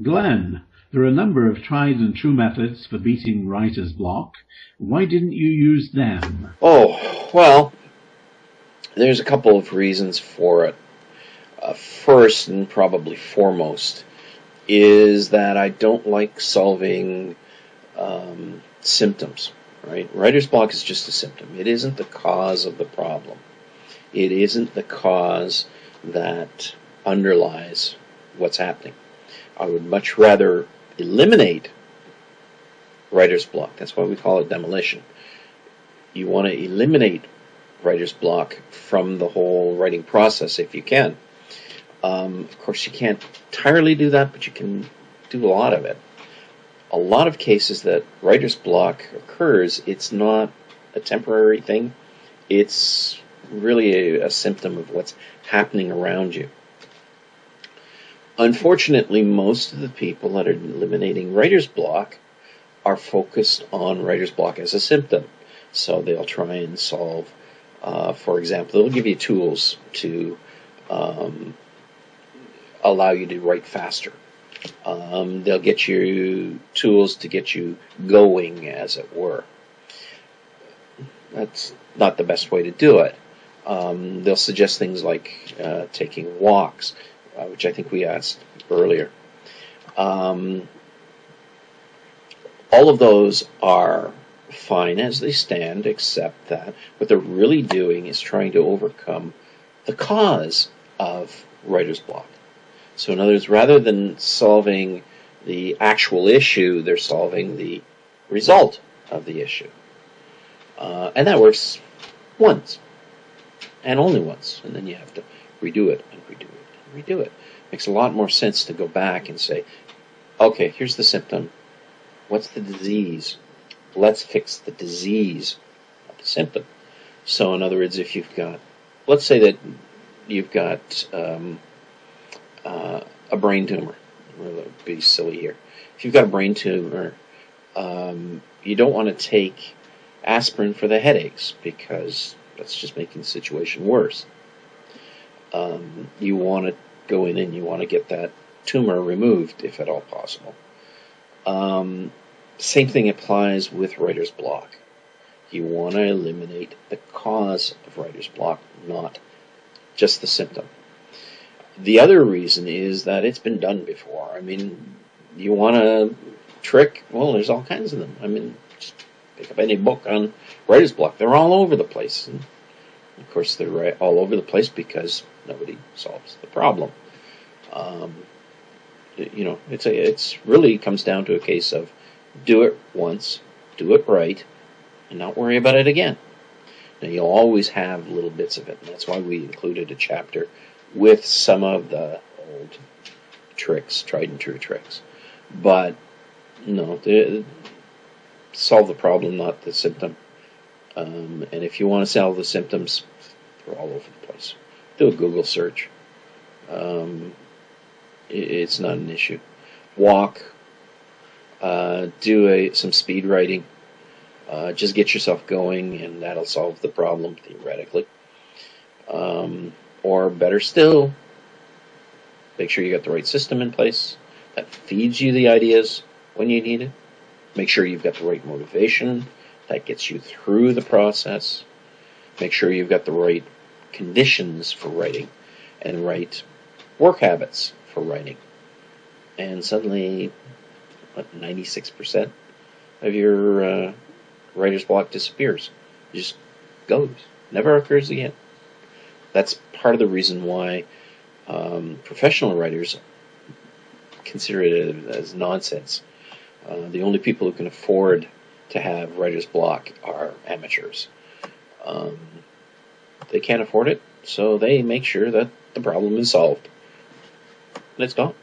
Glenn, there are a number of tried and true methods for beating writer's block. Why didn't you use them? Oh, well, there's a couple of reasons for it. First, and probably foremost, is that I don't like solving symptoms, right? Writer's block is just a symptom. It isn't the cause of the problem. It isn't the cause that underlies what's happening. I would much rather eliminate writer's block. That's why we call it demolition. You want to eliminate writer's block from the whole writing process if you can. Of course, you can't entirely do that, but you can do a lot of it. A lot of cases that writer's block occurs, it's not a temporary thing. It's really a symptom of what's happening around you. Unfortunately, most of the people that are eliminating writer's block are focused on writer's block as a symptom. So they'll try and solve, for example, they'll give you tools to allow you to write faster. They'll get you tools to get you going, as it were. That's not the best way to do it. They'll suggest things like taking walks, which I think we asked earlier. All of those are fine as they stand, except that what they're really doing is trying to overcome the cause of writer's block. So in other words, rather than solving the actual issue, they're solving the result of the issue. And that works once, and only once, and then you have to redo it, and redo it, and redo it. Makes a lot more sense to go back and say, okay, here's the symptom. What's the disease? Let's fix the disease, not the symptom. So in other words, if you've got, let's say that you've got a brain tumor. We'll be silly here. If you've got a brain tumor, you don't want to take aspirin for the headaches because that's just making the situation worse. You want to go in and you want to get that tumor removed if at all possible. Same thing applies with writer's block. You want to eliminate the cause of writer's block, not just the symptom. The other reason is that it's been done before. I mean, you want a trick? Well, there's all kinds of them. I mean, just pick up any book on writer's block. They're all over the place. And of course, they're all over the place because nobody solves the problem. It's really comes down to a case of do it once, do it right, and not worry about it again. Now, you'll always have little bits of it, and that's why we included a chapter with some of the old tricks, tried and true tricks. But, no, solve the problem, not the symptom. And if you want to solve the symptoms, they're all over the place. Do a Google search. It's not an issue. Walk. Do some speed writing. Just get yourself going, and that'll solve the problem, theoretically. Or better still, make sure you got the right system in place that feeds you the ideas when you need it. Make sure you've got the right motivation that gets you through the process. Make sure you've got the right conditions for writing and right work habits for writing. And suddenly, 96% of your writer's block disappears. It just goes. Never occurs again. That's part of the reason why professional writers consider it as nonsense. The only people who can afford to have writer's block are amateurs. They can't afford it, so they make sure that the problem is solved. And it's gone.